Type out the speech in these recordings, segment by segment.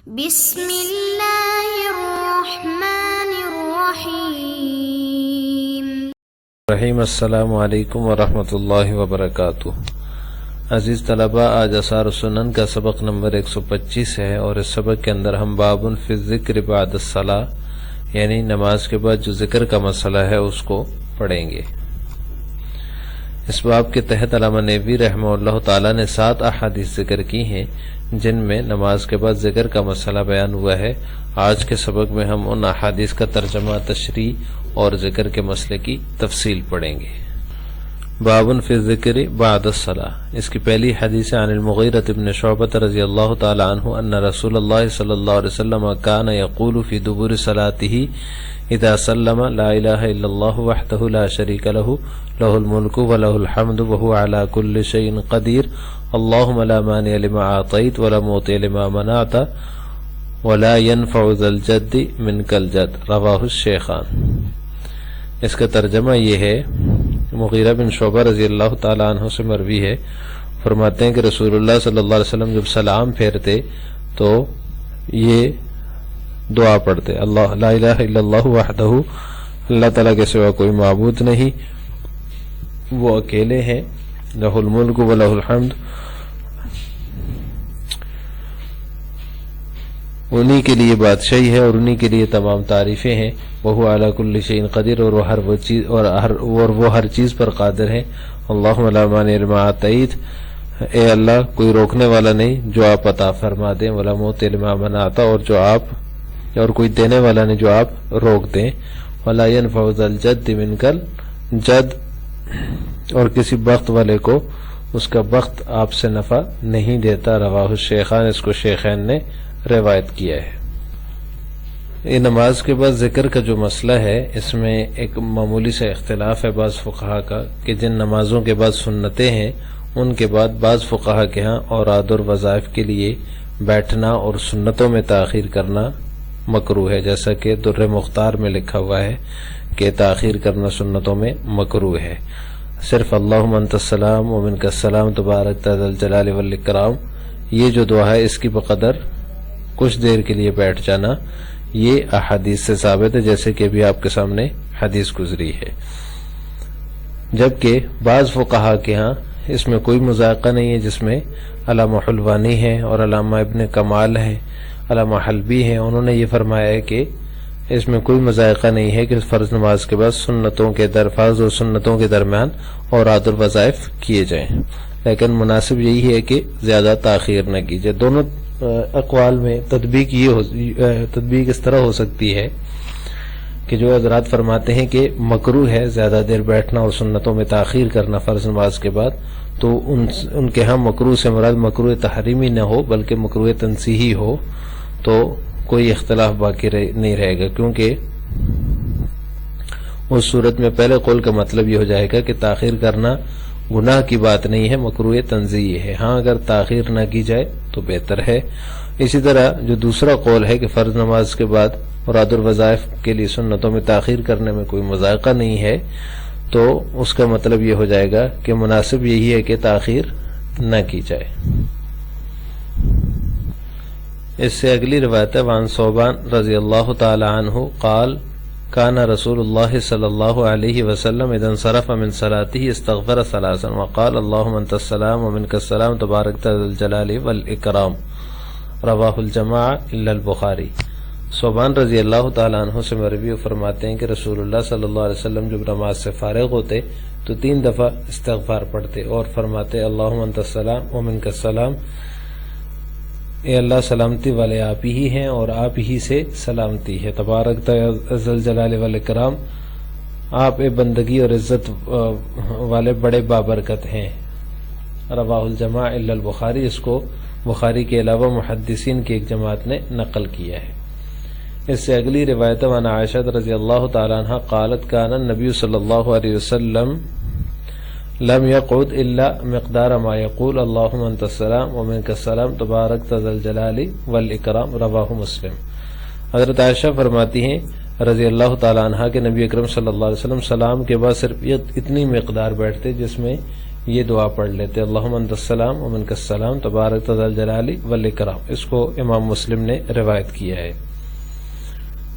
بسم اللہ الرحمن الرحیم۔ السلام علیکم ورحمۃ اللہ وبرکاتہ۔ عزیز طلباء، آج آثار السنن کا سبق نمبر 125 ہے اور اس سبق کے اندر ہم باب فی الذکر بعد الصلاۃ یعنی نماز کے بعد جو ذکر کا مسئلہ ہے اس کو پڑھیں گے۔ اس باب کے تحت علامہ نیوی رحمہ اللہ تعالی نے 7 احادیث ذکر کی ہیں جن میں نماز کے بعد ذکر کا مسئلہ بیان ہوا ہے۔ آج کے سبق میں ہم ان احادیث کا ترجمہ، تشریح اور ذکر کے مسئلے کی تفصیل پڑھیں گے۔ باب فی الذکر بعد الصلاۃ، اس کی پہلی حدیث عن المغیرۃ بن شعبۃ رضی اللہ تعالی عنہ ان رسول اللہ صلی اللہ علیہ وسلم کان یقول فی دبر صلاتہ اذا سلم لا الہ الا اللہ وحدہ لا شریک لہ لہ الملک ولہ الحمد وهو على كل شیء قدیر اللهم لا مانع لما اعطیت ولا معطی لما منعت ولا ينفع ذا الجد منک الجد، رواہ الشیخان۔ اس کا ترجمہ یہ ہے، مغیرہ بن شعبہ رضی اللہ تعالیٰ عنہ سے مروی ہے، فرماتے ہیں کہ رسول اللہ صلی اللہ علیہ وسلم جب سلام پھیرتے تو یہ دعا پڑھتے، اللہ لا الہ الا اللہ وحدہ، اللہ تعالیٰ کے سوا کوئی معبود نہیں، وہ اکیلے ہیں، لہ الملک و لہ الحمد، انہی کے لیے بادشاہی ہے اور انہی کے لیے تمام تعریفیں ہیں، وہ علی کل شیء قدیر، اور وہ ہر چیز پر قادر ہے، اللہم لا مانع لما اعطیت، اے اللہ کوئی روکنے والا نہیں جو آپ عطا فرما دیں، ولا معطی لما منعت، اور کوئی دینے والا نہیں جو آپ روک دیں، ولا ينفع ذا الجد منک الجد، اور کسی بخت والے کو اس کا بخت آپ سے نفع نہیں دیتا، رواہ الشیخان، اس کو شیخین نے روایت کیا ہے۔ یہ نماز کے بعد ذکر کا جو مسئلہ ہے اس میں ایک معمولی سے اختلاف ہے بعض فقہا کا کہ جن نمازوں کے بعد سنتیں ہیں ان کے بعد بعض فقہا کے ہاں اوراد اور وظائف کے لیے بیٹھنا اور سنتوں میں تاخیر کرنا مکروہ ہے، جیسا کہ در مختار میں لکھا ہوا ہے کہ تاخیر کرنا سنتوں میں مکروہ ہے۔ صرف اللہم انت السلام و منک السلام تبارک ذا الجلال والاکرام، یہ جو دعا ہے اس کی بقدر کچھ دیر کے لیے بیٹھ جانا، یہ احادیث سے ثابت ہے، جیسے کہ ابھی آپ کے سامنے حدیث گزری ہے۔ جبکہ بعض فقہا کے ہاں اس میں کوئی مذائقہ نہیں ہے، جس میں علامہ حلوانی ہے اور علامہ ابن کمال ہے، علامہ حلبی ہیں، انہوں نے یہ فرمایا ہے کہ اس میں کوئی مذائقہ نہیں ہے کہ فرض نماز کے بعد سنتوں کے فرض اور سنتوں کے درمیان اوراد الوظائف کیے جائیں، لیکن مناسب یہی ہے کہ زیادہ تاخیر نہ کی جائے۔ دونوں اقوال میں تطبیق اس طرح ہو سکتی ہے کہ جو حضرات فرماتے ہیں کہ مکروہ ہے زیادہ دیر بیٹھنا اور سنتوں میں تاخیر کرنا فرض نماز کے بعد، تو ان کے ہاں مکروہ سے مراد مکروہ تحریمی نہ ہو بلکہ مکروہ تنزیہی ہو، تو کوئی اختلاف باقی نہیں رہے گا، کیونکہ اس صورت میں پہلے قول کا مطلب یہ ہو جائے گا کہ تاخیر کرنا گناہ کی بات نہیں ہے، مکروہ تنزیہی ہے، ہاں اگر تاخیر نہ کی جائے تو بہتر ہے۔ اسی طرح جو دوسرا قول ہے کہ فرض نماز کے بعد اوراد الوظائف کے لیے سنتوں میں تاخیر کرنے میں کوئی مذائقہ نہیں ہے، تو اس کا مطلب یہ ہو جائے گا کہ مناسب یہی ہے کہ تاخیر نہ کی جائے۔ اس سے اگلی روایت ہے وعن ثوبان رضی اللہ تعالی عنہ قال کان رسول اللہ صلی اللہ علیہ وسلم اذا انصرف من صلاته استغفر ثلاثا وقال اللهم انت السلام ومنك السلام تبارک ذا الجلال والاکرام، رواہ الجماعہ الا البخاری۔ ثوبان رضی اللہ تعالی عنہ سے مروی فرماتے ہیں کہ رسول اللہ صلی اللہ علیہ وسلم جب نماز سے فارغ ہوتے تو 3 دفعہ استغفار پڑھتے اور فرماتے اللهم انت السلام ومنك السلام، اے اللہ سلامتی والے آپ ہی ہیں اور آپ ہی سے سلامتی ہے، تبارک ذا الجلال والاکرام، آپ اے بندگی اور عزت والے بڑے بابرکت ہیں، رواہ الجماعہ الا البخاری، اس کو بخاری کے علاوہ محدثین کی ایک جماعت نے نقل کیا ہے۔ اس سے اگلی روایت عن عائشہ رضی اللہ تعالی عنہ قالت کان النبی صلی اللہ علیہ وسلم لم يقعد الا مقدار ما يقول اللهم انت السلام ومنك السلام تبارک ذا الجلال والاکرام، رواہ مسلم۔ حضرت عائشہ فرماتی ہیں رضی اللہ تعالی عنہ کہ نبی اکرم صلی اللہ علیہ وسلم سلام کے بعد صرف اتنی مقدار بیٹھتے جس میں یہ دعا پڑھ لیتے اللہم انت السلام و منک السلام تبارک ذا الجلال والاکرام. اس کو امام مسلم نے روایت کیا ہے.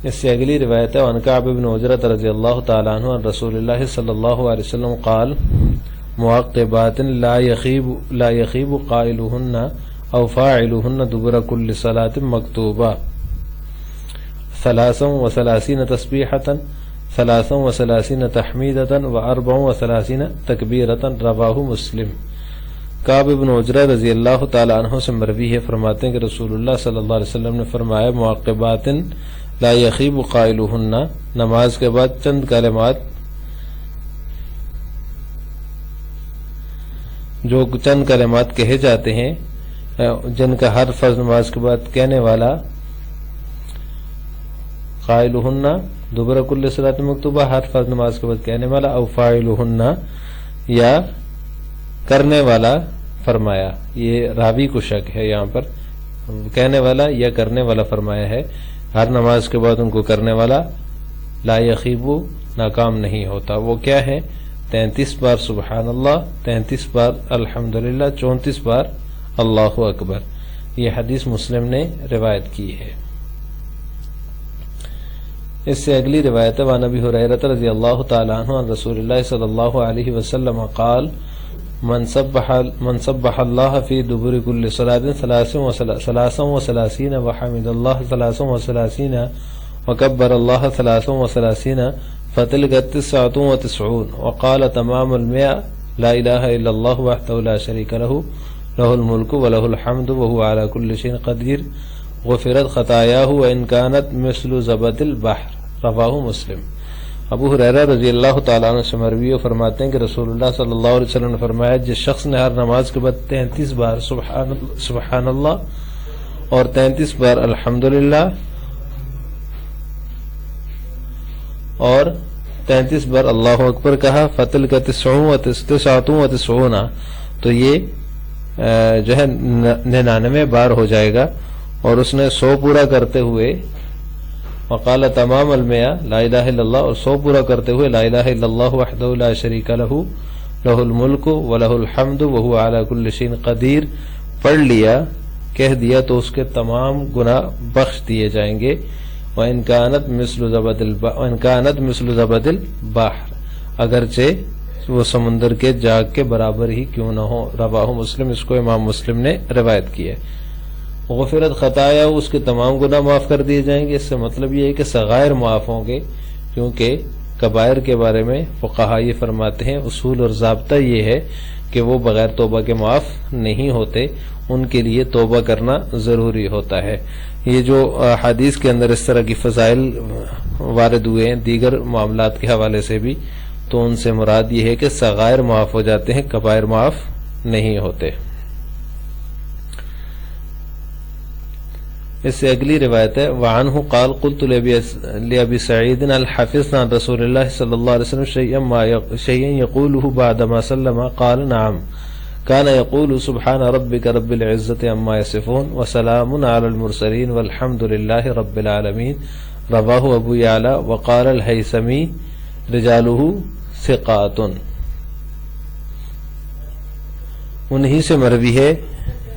اس سے اگلی روایت ہے عن کعب بن عجرۃ رضی اللہ تعالی عنہ عن رسول اللہ صلی اللہ علیہ وسلم قال معقبات لا يخيب قائلهن او فاعلهن دبر كل صلاة مکتوبہ 33 تسبیحة 33 تحمیدة و 34 تکبیرة رواہ مسلم. کعب بن عجرہ رضی اللہ تعالی عنہ سے مروی ہے، فرماتے ہیں کہ رسول اللہ صلی اللہ علیہ وسلم نے فرمایا معقبات لا یخیب قائلہن، نماز کے بعد چند کلمات جو چند کلمات کہے جاتے ہیں جن کا ہر فرض نماز کے بعد کہنے والا قائلہن دبر کل صلاۃ مکتوبہ، ہر فرض نماز کے بعد کہنے والا، او فاعلہن یا کرنے والا فرمایا. یہ راوی کو شک ہے، یہاں پر کہنے والا یا کرنے والا فرمایا ہے. ہر نماز کے بعد ان کو کرنے والا لا یخیبو ناکام نہیں ہوتا. وہ کیا ہے؟ 33 بار سبحان اللہ، 33 بار الحمدللہ، 34 بار اللہ اکبر. یہ حدیث مسلم نے روایت کی ہے. اس سے اگلی روایت ہے وعن ابی ہریرہ رضی اللہ تعالی عنہ عن رسول اللہ صلی اللہ علیہ وسلم قال من سبح اللہ فی دبر کل صلاۃ 33 وحمد اللہ 33 وکبر اللہ 33 فتلك 99 وقال تمام 100 لا الہ الا اللہ وحدہ لا شریک لہ لہ الملک ولہ الحمد وهو على كل شيء قدیر غفرت خطایاہ وان كانت مثل زبد البحر. رواہ مسلم. ابو ہریرہ رضی اللہ تعالیٰ عنہ سے مروی فرماتے ہیں کہ رسول اللہ صلی اللہ علیہ وسلم نے فرمایا جس شخص نے ہر نماز کے بعد 33 بار سبحان اللہ اور 33 بار الحمدللہ اور 33 بار اللہ اکبر کہا فتل کا 99 تو یہ جو ہے 99 بار ہو جائے گا. اور اس نے 100 پورا کرتے ہوئے وقال تمام 100 لا الہ الا اللہ اور 100 پورا کرتے ہوئے لا الہ الا اللہ وحدہ لا شریک لہ لہ الملک ولہ الحمد وهو علی کل شیء قدیر پڑھ لیا، کہہ دیا تو اس کے تمام گناہ بخش دیے جائیں گے. وان کانت مثل زبد البحر اگرچہ وہ سمندر کے جاگ کے برابر ہی کیوں نہ ہو. رواہ مسلم. اس کو امام مسلم نے روایت کی ہے. غفرت خطایا اس کے تمام گناہ معاف کر دیے جائیں گے. اس سے مطلب یہ ہے کہ صغائر معاف ہوں گے، کیونکہ کبائر کے بارے میں فقہا یہ فرماتے ہیں اصول اور ضابطہ یہ ہے کہ وہ بغیر توبہ کے معاف نہیں ہوتے، ان کے لیے توبہ کرنا ضروری ہوتا ہے. یہ جو حدیث کے اندر اس طرح کی فضائل وارد ہوئے ہیں دیگر معاملات کے حوالے سے بھی، تو ان سے مراد یہ ہے کہ صغائر معاف ہو جاتے ہیں، کبائر معاف نہیں ہوتے. اس سے اگلی روایت ہے وعنہ قال قلت لأبی سعید الحفظ عن رسول اللہ صلی اللہ علیہ وسلم شیئا یقوله بعدما سلم قال نعم كان يقول سبحان ربك رب العزة عما يصفون وسلام على المرسلين والحمد لله رب العالمين. رواه ابو يعلى وقال الهيثمي رجاله ثقات. انہی سے مروی ہے،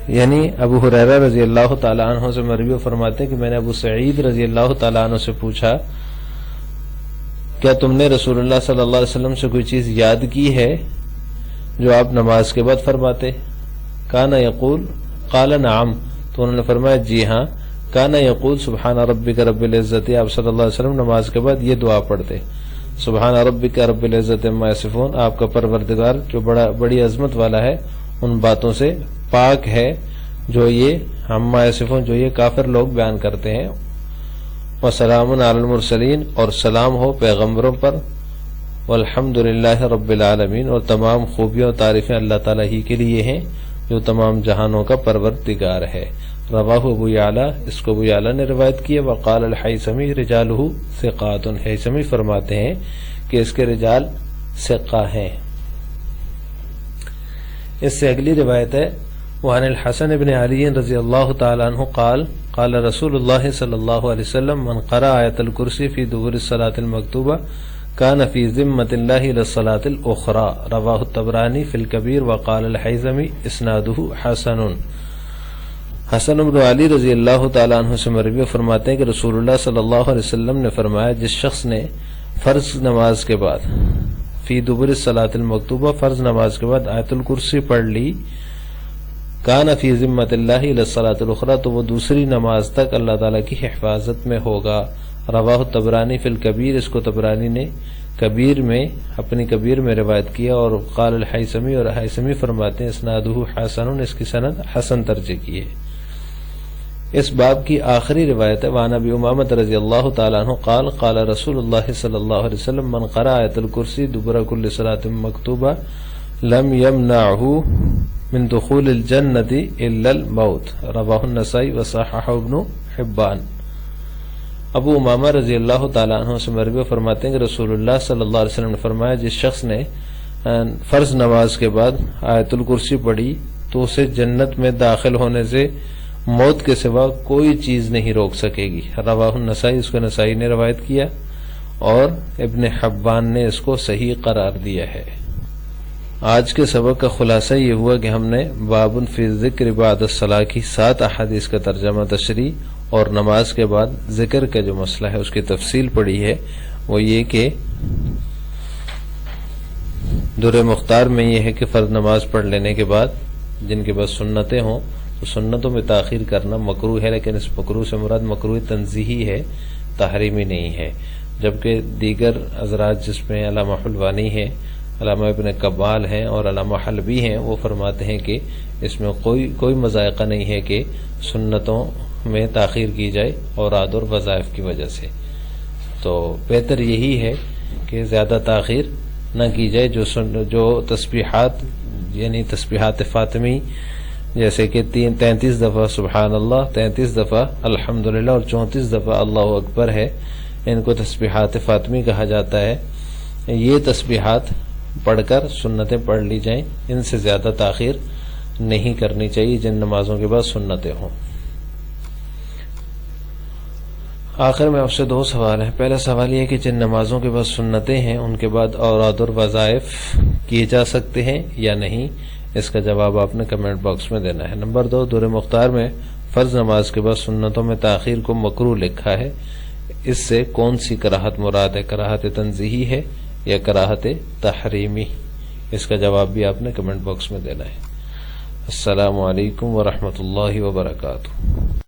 یعنی ابو ہریرہ رضی اللہ تعالیٰ عنہ سے مروی فرماتے ہیں کہ میں نے ابو سعید رضی اللہ تعالیٰ عنہ سے پوچھا کیا تم نے رسول اللہ صلی اللہ علیہ وسلم سے کوئی چیز یاد کی ہے جو آپ نماز کے بعد فرماتے؟ کانا یقول قال نعم، تو انہوں نے فرمایا جی ہاں. کانا یقول سبحان ربک رب العزت، آپ صلی اللہ علیہ وسلم نماز کے بعد یہ دعا پڑھتے سبحان ربک رب العزت عما یصفون، آپ کا پروردگار جو بڑی عظمت والا ہے ان باتوں سے پاک ہے جو یہ عما یصفون جو یہ کافر لوگ بیان کرتے ہیں. وسلام علی المرسلین، اور سلام ہو پیغمبروں پر. والحمد للہ رب العالمین، اور تمام خوبیاں و تعریفیں اللہ تعالیٰ ہی کے لیے ہیں جو تمام جہانوں کا پروردگار ہے. رواہ ابو یعلی، اس کو ابو یعلی نے روایت کی ہے. وقال الحیثمی رجالہ ثقات، حیثمی فرماتے ہیں کہ اس کے رجال ثقہ ہیں. اس سے اگلی روایت ہے وعن الحسن بن علی رضی اللہ تعالی عنہ قال قال رسول اللہ صلی اللہ علیہ وسلم من قرأ آیت الکرسی فی دبر الصلاۃ المکتوبہ کان فی ذمۃ اللہ للصلاۃ الاخری رواہ الطبرانی فی الکبیر وقال الحیثمی اسنادہ حسن۔ حسن بن علی رضی اللہ تعالیٰ عنہ سے مروی فرماتے ہیں کہ رسول اللہ صلی اللہ علیہ وسلم نے فرمایا جس شخص نے فرض نماز کے بعد فی دبر الصلاۃ المکتوبہ فرض نماز کے بعد آیت الکرسی پڑھ لی کان فی ذمۃ اللہ للصلاۃ الاخری تو وہ دوسری نماز تک اللہ تعالیٰ کی حفاظت میں ہوگا۔ رواہ طبرانی فی الکبیر، اس کو طبرانی نے کبیر میں اپنی کبیر میں روایت کیا، اور قال الحیثمی، اور حیثمی فرماتے ہیں اسنادہ حسن، اس کی سند حسن درجے کی ہے۔ اس باب کی آخری روایت ہے وعن ابی امامہ رضی اللہ تعالیٰ عنہ قال قال رسول اللہ صلی اللہ علیہ وسلم من قرأ آیت الکرسی دبر کل صلاۃ مکتوبہ لم یمنعہ من دخول الجنۃ الا الموت، رواہ النسائی وصححہ ابن حبان۔ ابو امامہ رضی اللہ تعالیٰ عنہ سے مروی فرماتے ہیں کہ رسول اللہ صلی اللہ علیہ وسلم نے فرمایا جس شخص نے فرض نماز کے بعد آیت الکرسی پڑھی تو اسے جنت میں داخل ہونے سے موت کے سوا کوئی چیز نہیں روک سکے گی۔ رواہ النسائی، اس کو نسائی نے روایت کیا، اور ابن حبان نے اس کو صحیح قرار دیا ہے۔ آج کے سبق کا خلاصہ یہ ہوا کہ ہم نے باب فی ذکر بعد الصلاۃ کی 7 احادیث کا ترجمہ تشریح اور نماز کے بعد ذکر کا جو مسئلہ ہے اس کی تفصیل پڑھی ہے۔ وہ یہ کہ در مختار میں یہ ہے کہ فرض نماز پڑھ لینے کے بعد جن کے پاس سنتیں ہوں تو سنتوں میں تاخیر کرنا مکروہ ہے، لیکن اس مکروہ سے مراد مکروہ تنزیہی ہے، تحریمی نہیں ہے، جبکہ دیگر حضرات جس میں علامہ حلوانی ہے، علامہ ابن کبال ہیں اور علامہ حلبی ہیں، وہ فرماتے ہیں کہ اس میں کوئی مذائقہ نہیں ہے کہ سنتوں میں تاخیر کی جائے اوراد اور وظائف کی وجہ سے۔ تو بہتر یہی ہے کہ زیادہ تاخیر نہ کی جائے۔ جو تسبیحات یعنی تسبیحات فاطمی جیسے کہ 33 دفعہ سبحان اللہ، 33 دفعہ الحمدللہ اور 34 دفعہ اللہ اکبر ہے، ان کو تسبیحات فاطمی کہا جاتا ہے۔ یہ تسبیحات پڑھ کر سنتیں پڑھ لی جائیں، ان سے زیادہ تاخیر نہیں کرنی چاہیے جن نمازوں کے بعد سنتیں ہوں۔ آخر میں آپ سے 2 سوال ہیں۔ پہلا سوال یہ ہے کہ جن نمازوں کے بعد سنتیں ہیں ان کے بعد اوراد اور وظائف کیے جا سکتے ہیں یا نہیں، اس کا جواب آپ نے کمنٹ باکس میں دینا ہے۔ نمبر 2، در مختار میں فرض نماز کے بعد سنتوں میں تاخیر کو مکروہ لکھا ہے، اس سے کون سی کراہت مراد ہے؟ کراہت تنزیہی ہے یا کراہت تحریمی؟ اس کا جواب بھی آپ نے کمنٹ باکس میں دینا ہے۔ السلام علیکم ورحمۃ اللہ وبرکاتہ۔